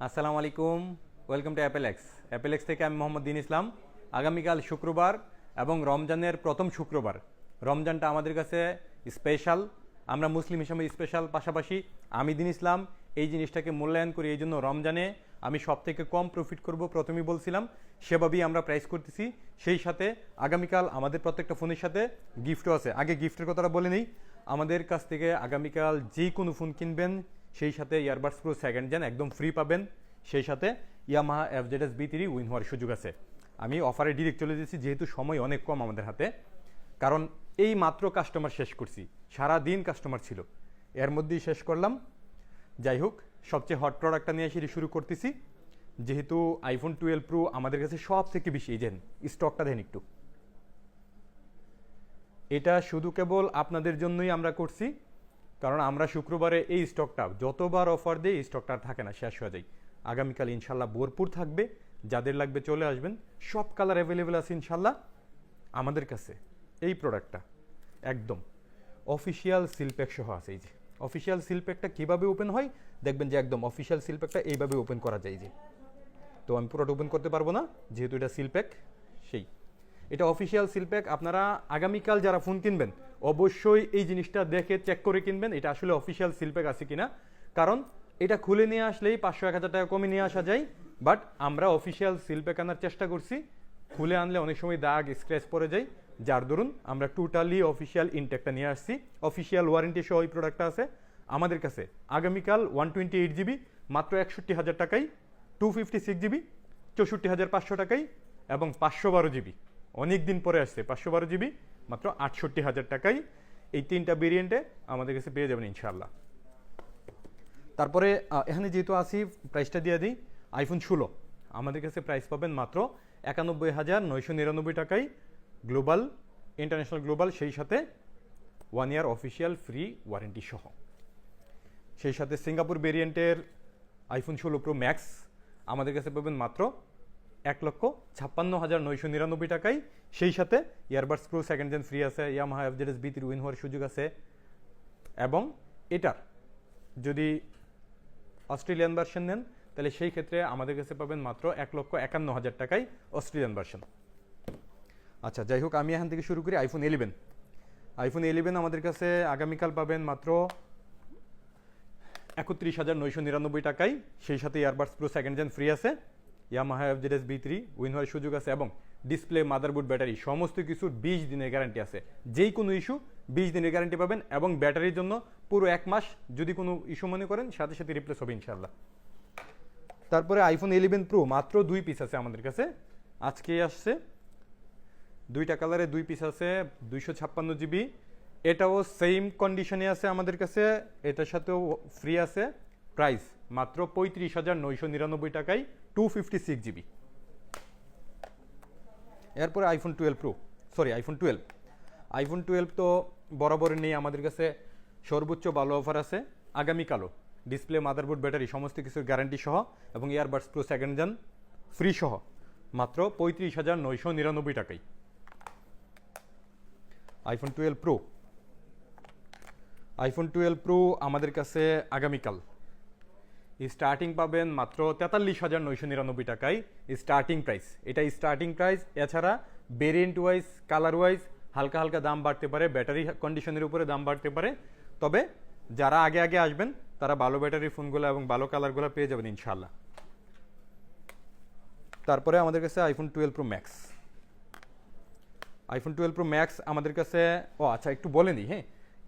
আসসালামু আলাইকুম, welcome to অ্যাপেলেক্স থেকে আমি মোহাম্মদ দিন ইসলাম। আগামীকাল শুক্রবার এবং রমজানের প্রথম শুক্রবার। রমজানটা আমাদের কাছে স্পেশাল, আমরা মুসলিম হিসেবে স্পেশাল। পাশাপাশি আমি দিন ইসলাম এই জিনিসটাকে মূল্যায়ন করি, এই জন্য রমজানে আমি সব থেকে কম প্রফিট করব প্রথমেই বলছিলাম, সেভাবেই আমরা প্রাইস করতেছি। সেই সাথে আগামীকাল আমাদের প্রত্যেকটা ফোনের সাথে গিফটও আছে। আগে গিফটের কথাটা বলে নিই, আমাদের কাছ থেকে আগামীকাল যেই কোনো ফোন কিনবেন সেই সাথে ইয়ারবাডস প্রো সেকেন্ড জেন একদম ফ্রি পাবেন। সেই সাথে ইয়ামাহা FZS B3 উইন হওয়ার সুযোগ আছে। আমি অফারে ডিরেক্ট চলে দিয়েছি, যেহেতু সময় অনেক কম আমাদের হাতে, কারণ এই মাত্র কাস্টমার শেষ করছি, সারা দিন কাস্টমার ছিল, এর মধ্যেই শেষ করলাম। যাই হোক, সবচেয়ে হট প্রোডাক্টটা নিয়ে এসে শুরু করতেছি। যেহেতু আইফোন 12 প্রো আমাদের কাছে সব থেকে বেশি, এই দেন স্টকটা দেন একটু, এটা শুধু কেবল আপনাদের জন্যই আমরা করছি, কারণ আমরা শুক্রবারে এই স্টকটা যতবার অফার দিই এই স্টকটা আর থাকে না, শেষ হয়ে যায়। আগামীকাল ইনশাল্লাহ ভরপুর থাকবে, যাদের লাগবে চলে আসবেন। সব কালার অ্যাভেলেবেল আছে ইনশাল্লাহ আমাদের কাছে। এই প্রোডাক্টটা একদম অফিসিয়াল সিলপ্যাক সহ আছে। এই যে অফিসিয়াল সিলপ্যাকটা কীভাবে ওপেন হয় দেখবেন, যে একদম অফিসিয়াল সিলপ্যাকটা এইভাবে ওপেন করা যায়। যে তো আমি পুরোটা ওপেন করতে পারবো না, যেহেতু এটা সিলপ্যাক। সেই এটা অফিসিয়াল সিলপ্যাক। আপনারা আগামীকাল যারা ফোন কিনবেন অবশ্যই এই জিনিসটা দেখে চেক করে কিনবেন, এটা আসলে অফিসিয়াল সিলপ্যাক আছে কিনা। কারণ এটা খুলে নিয়ে আসলেই 500-1000 টাকা কমে নিয়ে আসা যায়, বাট আমরা অফিসিয়াল সিলপ্যাক আনার চেষ্টা করছি। খুলে আনলে অনেক সময় দাগ স্ক্র্যাচ পড়ে যায়, যার দরুন আমরা টোটালি অফিসিয়াল ইনটেকটা নিয়ে আসছি। অফিসিয়াল ওয়ারেন্টি সহ এই প্রোডাক্টটা আছে আমাদের কাছে। আগামীকাল 128GB মাত্র 61,000 টাকায়, 256GB 64,500 টাকায়, এবং 512GB অনেক দিন পরে আসছে 512GB মাত্র 68,000 টাকায়। এই তিনটা ভেরিয়েন্টে আমাদের কাছে পেয়ে যাবেন ইনশাআল্লাহ। তারপরে এখানে যেহেতু আসি, প্রাইসটা দিয়ে দিই। আইফোন 16 আমাদের কাছে প্রাইস পাবেন মাত্র 91,999 টাকায়, গ্লোবাল, ইন্টারন্যাশনাল গ্লোবাল, সেই সাথে 1 ইয়ার অফিসিয়াল ফ্রি ওয়ারেন্টি সহ। সেই সাথে সিঙ্গাপুর ভেরিয়েন্টের আইফোন 16 প্রো ম্যাক্স আমাদের কাছে পাবেন মাত্র 1,56,999 টাকায়। সেই সাথে earbuds pro second gen free আছে, ইয়ামাহা FZS B3 উইন হওয়ার সুযোগ আছে। এবং এটার যদি অস্ট্রেলিয়ান ভার্সন নেন তাহলে সেই ক্ষেত্রে আমাদের কাছে পাবেন মাত্র 1,51,000 টাকায় অস্ট্রেলিয়ান ভার্সন। আচ্ছা, যাই হোক, আমি এখান থেকে শুরু করি। আইফোন 11 আমাদের কাছে আগামীকাল পাবেন মাত্র 31,999 টাকায়। সেই সাথে earbuds pro second gen free আছে, ইয়ামাহা FZS B3 উইন হওয়ার সুযোগ আছে, এবং ডিসপ্লে, মাদারবোর্ড, ব্যাটারি সমস্ত কিছুর 20 দিনের গ্যারান্টি আছে। যেই কোনো ইস্যু 20 দিনের গ্যারান্টি পাবেন, এবং ব্যাটারির জন্য পুরো 1 মাস যদি কোনো ইস্যু মনে করেন সাথে সাথে রিপ্লেস হবে ইনশাআল্লাহ। তারপরে আইফোন 11 প্রো মাত্র 2 পিস আছে আমাদের কাছে, আজকে আসছে। 2টা কালারে 2 পিস আছে, 256GB। এটাও সেম কন্ডিশনে আছে আমাদের কাছে, এটার সাথেও ফ্রি আছে। প্রাইস মাত্র 35,999 টাকায়, 256GB। এরপরে আইফোন 12 তো বরাবর নেই আমাদের কাছে, সর্বোচ্চ ভালো অফার আছে আগামীকালও। ডিসপ্লে, মাদারবোর্ড, ব্যাটারি সমস্ত কিছুর গ্যারান্টি সহ, এবং earbuds pro second gen free সহ মাত্র 35,999 টাকায় আইফোন 12 প্রো আমাদের কাছে আগামীকাল স্টার্টিং পাবেন মাত্র 43,999 টাকায় স্টার্টিং প্রাইস। এটা স্টার্টিং প্রাইস। এছাড়া ভেরিয়েন্ট ওয়াইজ, কালার ওয়াইজ হালকা হালকা দাম বাড়তে পারে, ব্যাটারি কন্ডিশনের উপরে দাম বাড়তে পারে। তবে যারা আগে আগে আসবেন তারা ভালো ব্যাটারির ফোনগুলো এবং ভালো কালারগুলো পেয়ে যাবেন ইনশাআল্লাহ। তারপরে আমাদের কাছে আইফোন 12 প্রো ম্যাক্স আমাদের কাছে। আচ্ছা, একটু বলে নিই, হ্যাঁ,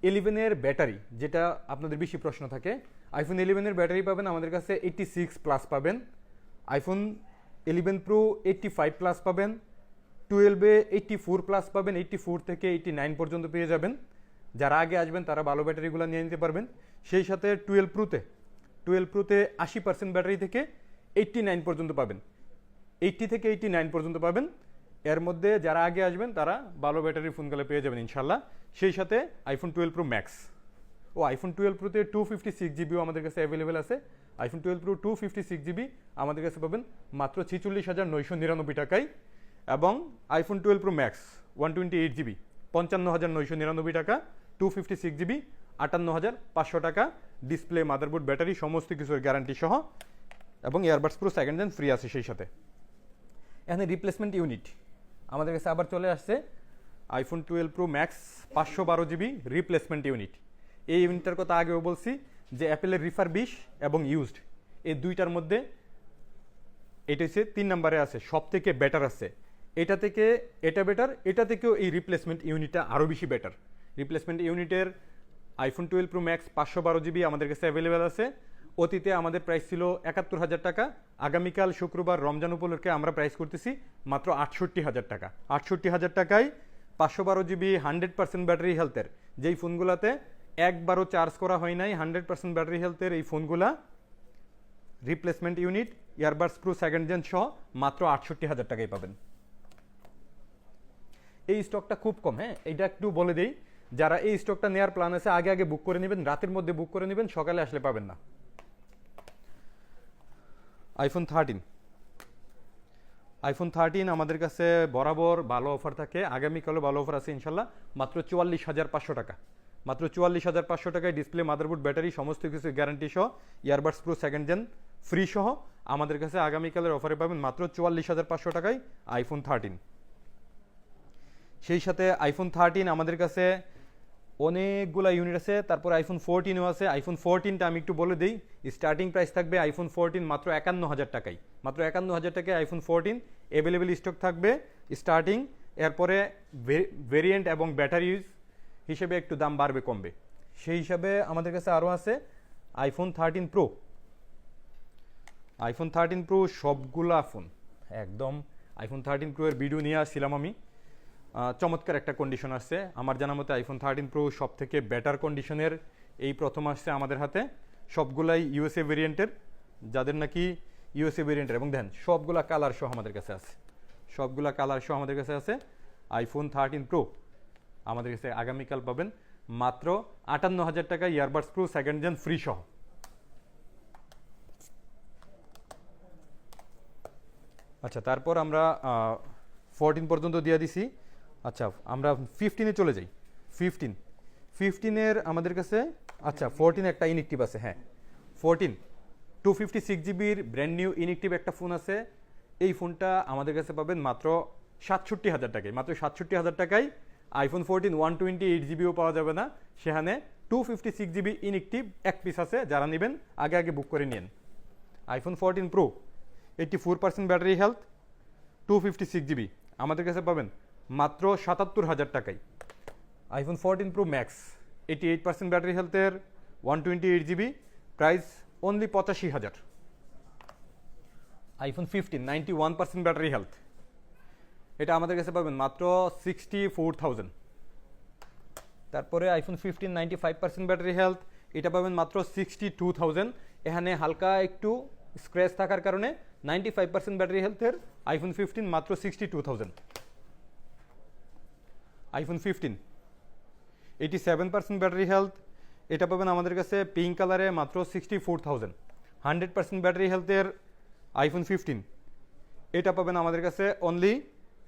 11 ব্যাটারি, যেটা আপনাদের বেশি প্রশ্ন থাকে। আইফোন 11 ব্যাটারি পাবেন আমাদের কাছে 86+ পাবেন, আইফোন 11 প্রো 85+ পাবেন, 12 84+ পাবেন, 84 থেকে 89 পর্যন্ত পেয়ে যাবেন। যারা আগে আসবেন তারা ভালো ব্যাটারিগুলো নিয়ে নিতে পারবেন। সেই সাথে 12 প্রোতে 80% ব্যাটারি থেকে 89 পর্যন্ত পাবেন, 80 থেকে 89 পর্যন্ত পাবেন। এর মধ্যে যারা আগে আসবেন তারা ভালো ব্যাটারির ফোনগুলো পেয়ে যাবেন ইনশাল্লাহ। সেই সাথে আইফোন 12 প্রো ম্যাক্স আইফোন 12 প্রোতে 256GBও আমাদের কাছে অ্যাভেলেবেল আছে। আইফোন 12 প্রো 256GB আমাদের কাছে পাবেন মাত্র 46,999 টাকায়, এবং আইফোন 12 প্রো ম্যাক্স 128GB 55,999 টাকা, 256GB 58,500 টাকা, ডিসপ্লে, মাদারবোর্ড, ব্যাটারি সমস্ত কিছুর গ্যারান্টি সহ, এবং earbuds pro second gen free আছে সেই সাথে। এখানে রিপ্লেসমেন্ট ইউনিট আমাদের কাছে আবার চলে আসছে iPhone 12 pro max 512 GB replacement unit. এই ইউনিটটার কথা আগেও বলছি যে অ্যাপেলের রিফারবিশ এবং ইউজড এই দুইটার মধ্যে এটা হচ্ছে 3 নম্বরে আছে, সব থেকে বেটার আছে। এটা থেকে এটা বেটার, এটা থেকেও এই রিপ্লেসমেন্ট ইউনিটটা আরও বেশি বেটার। রিপ্লেসমেন্ট ইউনিটের আইফোন 12 প্রো ম্যাক্স 512 GB আমাদের কাছে অ্যাভেলেবেল আছে। অতীতে আমাদের প্রাইস ছিল 71,000 টাকা, আগামীকাল শুক্রবার রমজান উপলক্ষে আমরা প্রাইস করতেছি মাত্র 68,000 টাকা। 68,000 টাকায় 512 GB 100% ব্যাটারি হেলথের যেই ফোনগুলোতে একবারও চার্জ করা হয় নাই, 100% ব্যাটারি হেলথের এই ফোনগুলা replacement unit earbuds pro second gen সহ মাত্র 68,000 টাকায় পাবেন। এই স্টকটা খুব কম, হ্যাঁ এইটা একটু বলে দেই, যারা এই স্টকটা নেওয়ার প্ল্যান আছে আগে আগে বুক করে নেবেন, রাতের মধ্যে বুক করে নেবেন, সকালে আসলে পাবেন না। আইফোন 13 আমাদের কাছে বরাবর ভালো অফার থাকে, আগামীকালও ভালো অফার আছে ইনশাল্লাহ। মাত্র 44,500 টাকা, মাত্র 44,500 টাকায় ডিসপ্লে, মাদারবোর্ড, ব্যাটারি সমস্ত কিছু গ্যারান্টি সহ earbuds pro second gen free সহ আমাদের কাছে আগামীকালের অফারে পাবেন মাত্র 44,500 টাকায় আইফোন 13। সেই সাথে আইফোন 13 আমাদের কাছে অনেকগুলা ইউনিট আছে, তারপর আইফোন 14ও আছে। আইফোন 14টা আমি একটু বলে দিই, স্টার্টিং প্রাইস থাকবে আইফোন 14 মাত্র 51,000 টাকায়, মাত্র 51,000 টাকায় আইফোন 14 অ্যাভেলেবেল স্টক থাকবে স্টার্টিং। এরপরে ভেরিয়েন্ট এবং ব্যাটারি ইউজ হিসেবে একটু দাম বাড়বে কমবে। সেই হিসাবে আমাদের কাছে আরও আছে আইফোন 13 প্রো। আইফোন 13 প্রো সবগুলা ফোন একদম, আইফোন 13 প্রো এর ভিডিও নিয়ে আসছিলাম আমি, চমৎকার একটা কন্ডিশন আসছে আমার জানা মতে। আইফোন 13 প্রো সব থেকে বেটার কন্ডিশনের এই প্রথম আসছে আমাদের হাতে, সবগুলাই ইউএসএ ভেরিয়েন্টের, যাদের নাকি ইউএসএ ভেরিয়েন্টের, এবং দেন সবগুলা কালার সহ আমাদের কাছে আছে, সবগুলা কালার সহ আমাদের কাছে আছে। আইফোন 13 প্রো আমাদের কাছে আগামীকাল পাবেন মাত্র 58,000 টাকা earbuds pro second gen free সহ। আচ্ছা, তারপর আমরা 14 পর্যন্ত দিয়ে দিছি। আচ্ছা, আমরা 15-এ চলে যাই। 15-এর আমাদের কাছে, আচ্ছা 14 একটা ইনএক্টিভ আছে, হ্যাঁ 14 256 GB ব্র্যান্ড নিউ ইনএক্টিভ একটা ফোন আছে। এই ফোনটা আমাদের কাছে পাবেন মাত্র 67,000 টাকায়, মাত্র 67,000 টাকায় আইফোন 14 128GBও পাওয়া যাবে না, সেখানে 256GB ইনএক্টিভ এক পিস আছে, যারা নেবেন আগে আগে বুক করে নিন। IPhone 14 pro 84% battery health 256GB আমাদের কাছে পাবেন মাত্র 77,000 টাকায়। আইফোন 14 প্রো ম্যাক্স 88% ব্যাটারি হেলথের 128GB price only 85,000। IPhone 15 91% battery health, এটা আমাদের কাছে পাবেন মাত্র 64,000। তারপরে আইফোন 15 95% ব্যাটারি হেলথ, এটা পাবেন মাত্র 62,000। এখানে হালকা একটু স্ক্র্যাচ থাকার কারণে 95% ব্যাটারি হেলথের আইফোন 15 মাত্র 62,000। আইফোন 15 87% ব্যাটারি হেলথ, এটা পাবেন আমাদের কাছে পিঙ্ক কালারে মাত্র 64,000। 100% ব্যাটারি হেলথের আইফোন 15 এটা পাবেন আমাদের কাছে অনলি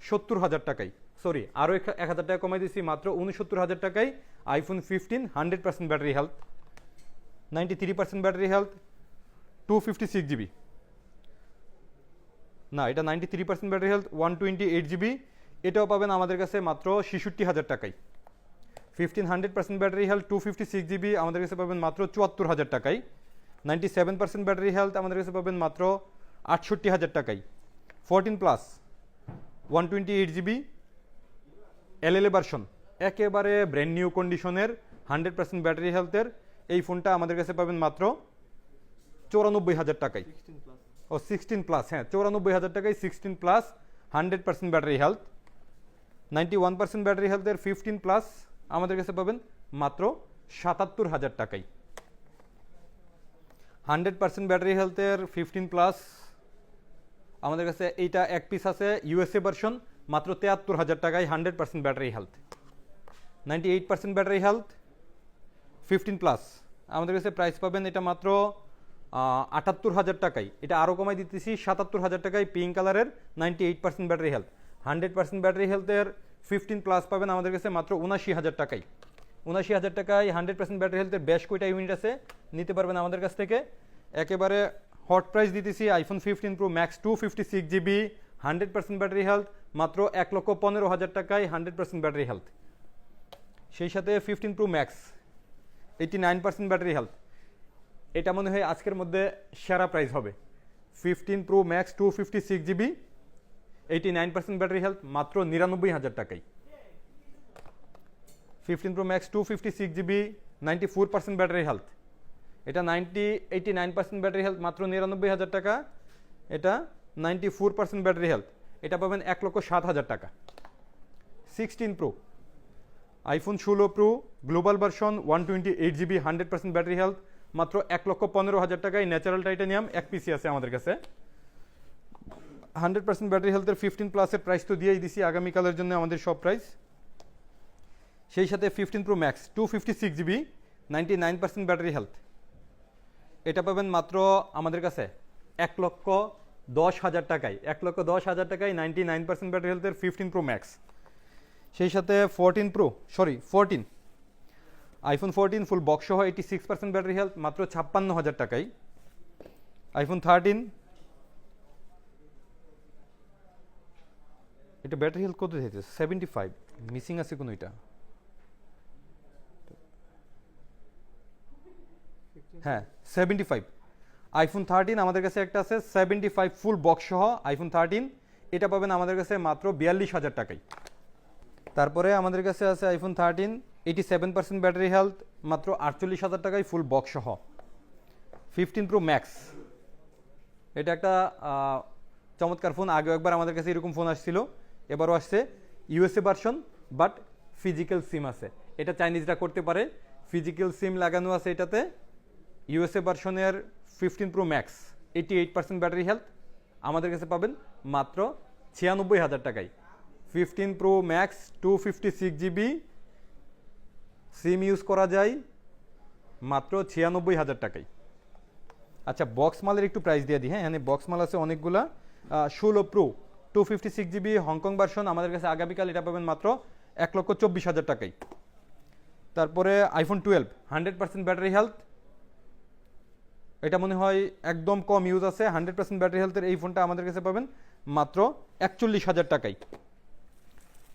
70,000 টাকায়, সরি আরও 1,000 টাকা কমাই দিচ্ছি, মাত্র 69,000 টাকায় iPhone 15 100% battery health, 93% battery health 256GB, না এটা 93% ব্যাটারি হেলথ 128GB, এটাও পাবেন আমাদের কাছে মাত্র 66,000 টাকায়। 15 100% ব্যাটারি হেলথ 256GB আমাদের কাছে পাবেন মাত্র 74,000 টাকায়। 97% ব্যাটারি হেলথ আমাদের কাছে পাবেন মাত্র 68,000 টাকায়। 14 প্লাস 128GB এলএলএ ভার্সন একেবারে ব্র্যান্ড নিউ কন্ডিশনের 100% ব্যাটারি হেলথের এই ফোনটা আমাদের কাছে পাবেন মাত্র 94,000 টাকায়। ও 16 প্লাস, হ্যাঁ 94,000 টাকায় 16 প্লাস 100% ব্যাটারি হেলথ। 91% ব্যাটারি হেলথের 15 প্লাস আমাদের কাছে পাবেন মাত্র 77,000 টাকায়। 100% ব্যাটারি হেলথের 15 প্লাস আমাদের কাছে এইটা এক পিস আছে ইউএসএ ভার্সন মাত্র 73,000 টাকায় 100% battery health. 98% battery health 15 plus আমাদের কাছে প্রাইস পাবেন এটা মাত্র 78,000 টাকায়, এটা আরও কমাই দিতেছি 77,000 টাকায় পিঙ্ক কালারের 98% ব্যাটারি হেলথ। 100% ব্যাটারি হেলথের 15 প্লাস পাবেন আমাদের কাছে মাত্র 79,000 টাকায়। 79,000 টাকায় 100% ব্যাটারি হেলথের বেশ কয়টা ইউনিট আছে, নিতে পারবেন আমাদের কাছ থেকে, একেবারে হট প্রাইস দিতেছি iPhone 15 pro max 256 GB 100% battery health মাত্র 1,15,000 টাকায় 100% ব্যাটারি হেলথ। সেই সাথে 15 প্রো ম্যাক্স 89% ব্যাটারি হেলথ, এটা মনে হয় আজকের মধ্যে সেরা প্রাইস হবে। 15 pro max 256 GB 89% battery health মাত্র 99,000 টাকায়। 15 pro max 256 GB 94% battery health, এটা 89% ব্যাটারি হেলথ মাত্র 99,000 টাকা। এটা 94% ব্যাটারি হেলথ, এটা পাবেন 1,07,000 টাকা। 16 pro iPhone 16 pro global version 128 GB 100% battery health মাত্র 1,15,000 টাকায়। ন্যাচারাল টাইটানিয়াম এক পিসি আছে আমাদের কাছে। 100% ব্যাটারি হেলথের 15 প্লাসের প্রাইস তো দিয়েই দিছি, আগামীকালের জন্য আমাদের সব প্রাইস। সেই সাথে 15 pro max 256 GB 99% battery health, এটা পাবেন মাত্র আমাদের কাছে 1,10,000 টাকায়। 1,10,000 টাকায় 99% ব্যাটারি হেলথের 15 প্রো ম্যাক্স। সেই সাথে 14 আইফোন 14 ফুল বক্স সহ 86% ব্যাটারি হেলথ মাত্র 56,000 টাকায়। আইফোন 13 এটা ব্যাটারি হেলথ কত দিয়েছে? 75, মিসিং আছে কোনো এটা? হ্যাঁ 75। আইফোন 13 আমাদের কাছে একটা আছে 75 ফুল বক্স সহ আইফোন 13, এটা পাবেন আমাদের কাছে মাত্র 42,000 টাকায়। তারপরে আমাদের কাছে আছে আইফোন 13 87% ব্যাটারি হেলথ মাত্র 48,000 টাকায় ফুল বক্স সহ। 15 প্রো ম্যাক্স এটা একটা চমৎকার ফোন, আগেও একবার আমাদের কাছে এরকম ফোন আসছিল, এবারও আসছে। ইউএসএ ভার্সন বাট ফিজিক্যাল সিম আছে, এটা চাইনিজরা করতে পারে। ফিজিক্যাল সিম লাগানো আছে এটাতে। ইউএসএ ভার্সনের 15 প্রো ম্যাক্স 88% ব্যাটারি হেলথ আমাদের কাছে পাবেন মাত্র 96,000 টাকায়। 15 pro max 256 GB SIM use করা যায় মাত্র 96,000 টাকায়। আচ্ছা বক্স মালের একটু প্রাইস দিয়ে দিই। হ্যাঁ এখানে বক্স মাল আছে অনেকগুলা। 16 প্রো 256 জিবি হংকং ভার্সন আমাদের কাছে আগামীকাল এটা পাবেন মাত্র 1,24,000 টাকায়। তারপরে আইফোন 12 100% ব্যাটারি হেলথ, এটা মনে হয় একদম কম ইউজ আছে। 100% ব্যাটারি হেলথের এই ফোনটা আমাদের কাছে পাবেন মাত্র 41,000 টাকায়।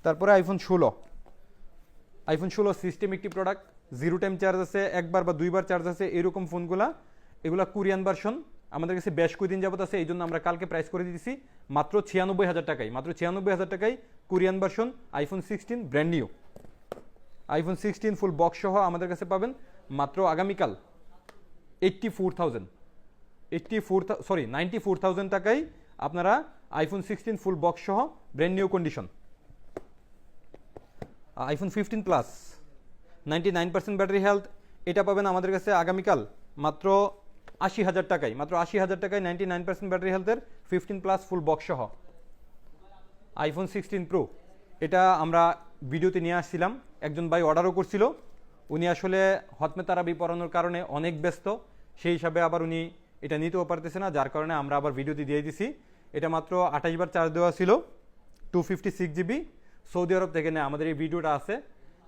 তারপরে আইফোন 16 সিস্টেম একটি প্রোডাক্ট, 0 টাইম চার্জ আছে, একবার বা দুইবার চার্জ আছে এরকম ফোনগুলা। এগুলা কোরিয়ান ভার্সন আমাদের কাছে বেশ কয়েকদিন যাবত আছে, এই জন্য আমরা কালকে প্রাইস করে দিয়েছি মাত্র 96,000 টাকায়। মাত্র 96,000 টাকায় Korean version iPhone 16 brand new. IPhone 16 full box সহ আমাদের কাছে পাবেন মাত্র আগামীকাল 94,000 টাকায় আপনারা আইফোন 16 ফুল বক্স সহ brand new condition. IPhone 15 plus 99% battery health, এটা পাবেন আমাদের কাছে আগামীকাল মাত্র 80,000 টাকায়। মাত্র 80,000 টাকায় 99% ব্যাটারি হেলথের 15 প্লাস ফুল বক্স সহ। আইফোন 16 প্রো এটা আমরা ভিডিওতে নিয়ে আসছিলাম, একজন ভাই অর্ডারও করছিল। উনি আসলে হতমে তারাবি পড়ানোর কারণে অনেক ব্যস্ত, সেই হিসাবে আবার উনি এটা নিতেও পারতেছে না, যার কারণে আমরা আবার ভিডিওতে দিয়ে দিছি। এটা মাত্র 28 বার চার্জ দেওয়া ছিল, 256 জিবি। সৌদি আরব থেকে নেয় আমাদের এই ভিডিওটা আছে।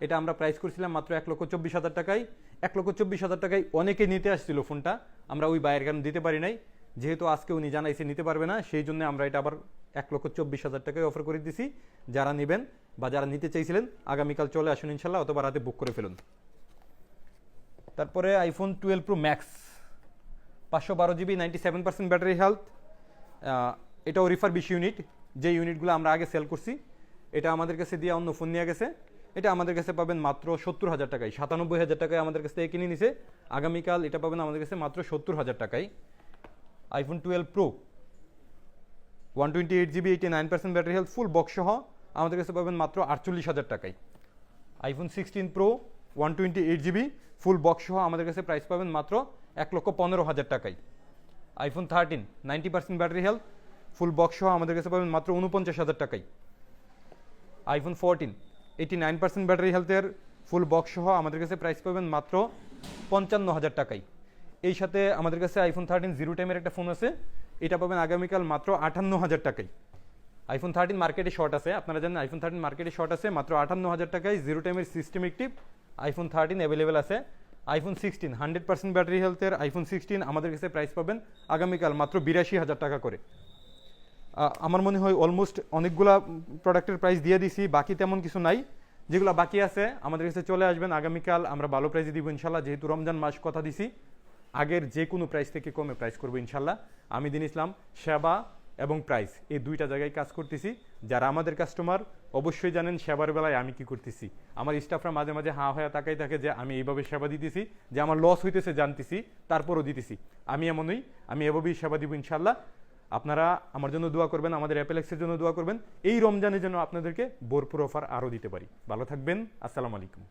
এটা আমরা প্রাইস করছিলাম মাত্র 1,24,000 টাকায়। 1,24,000 টাকায় অনেকে নিতে আসছিল ফোনটা, আমরা ওই বাইরের কারণে দিতে পারি নাই। যেহেতু আজকে উনি জানাইছে নিতে পারবে না, সেই জন্য আমরা এটা আবার 1,24,000 টাকায় অফার করে দিছি। যারা নেবেন বা যারা নিতে চাইছিলেন আগামীকাল চলে আসুন ইনশাল্লাহ, অথবা রাতে বুক করে ফেলুন। তারপরে iPhone 12 pro max 512 GB 97% battery health, এটাও রিফারবিশ ইউনিট, যে ইউনিটগুলো আমরা আগে সেল করছি। এটা আমাদের কাছে দিয়ে অন্য ফোন নিয়ে গেছে। এটা আমাদের কাছে পাবেন মাত্র 70,000 টাকায়। 97,000 টাকায় আমাদের কাছ থেকে কিনে নিছে, আগামীকাল এটা পাবেন আমাদের কাছে মাত্র 70,000 টাকায়। IPhone 12 pro 128 GB 89% battery health full box সহ আমাদের কাছে পাবেন মাত্র 48,000 টাকায়। IPhone 16 pro 128 GB full box সহ আমাদের কাছে প্রাইস পাবেন মাত্র 1,15,000 টাকায়। IPhone 13 90% battery health full box সহ আমাদের কাছে পাবেন মাত্র 49,000 টাকায়। আইফোন 14 89% ব্যাটারি হেলথের ফুল বক্স সহ আমাদের কাছে প্রাইস পাবেন মাত্র 55,000 টাকায়। এই সাথে আমাদের কাছে আইফোন 13 জিরো টাইমের একটা ফোন আছে, এটা পাবেন আগামীকাল মাত্র 58,000 টাকায়। আইফোন 13 মার্কেটে শর্ট আছে, আপনারা জানেন আইফোন 13 মার্কেটে শর্ট আছে, মাত্র 58,000 টাকায় জিরো টাইমের সিস্টেম একটি আইফোন 13 অ্যাভেলেবেল আছে আইফোন 16 100% ব্যাটারি হেলথের আইফোন 16 আমাদের কাছে প্রাইস পাবেন আগামীকাল মাত্র 82,000 টাকা করে। আমার মনে হয় অলমোস্ট অনেকগুলা প্রোডাক্টের প্রাইস দিয়ে দিছি, বাকি তেমন কিছু নাই। যেগুলো বাকি আছে আমাদের কাছে চলে আসবেন আগামীকাল, আমরা ভালো প্রাইসে দিব ইনশাল্লাহ। যেহেতু রমজান মাস কথা দিছি, আগের যে কোনো প্রাইস থেকে কমে প্রাইস করবো ইনশাল্লাহ। আমি দিন ইসলাম সেবা এবং প্রাইস এই দুইটা জায়গায় কাজ করতেছি। যারা আমাদের কাস্টমার অবশ্যই জানেন সেবার বেলায় আমি কি করতেছি। আমার স্টাফরা মাঝে মাঝে হাঁ হয়ে তাকাই থাকে যে আমি এইভাবে সেবা দিতেছি, যে আমার লস হইতেছে জানতেছি, তারপরও দিতেছি। আমি এমনই, আমি এভাবেই সেবা দিব ইনশাল্লাহ। আপনারা আমার জন্য দোয়া করবেন, আমাদের অ্যাপেলেক্সের জন্য দোয়া করবেন। এই রমজানের জন্য আপনাদেরকে ভরপুর অফার আরও দিতে পারি। ভালো থাকবেন, আসসালামু আলাইকুম।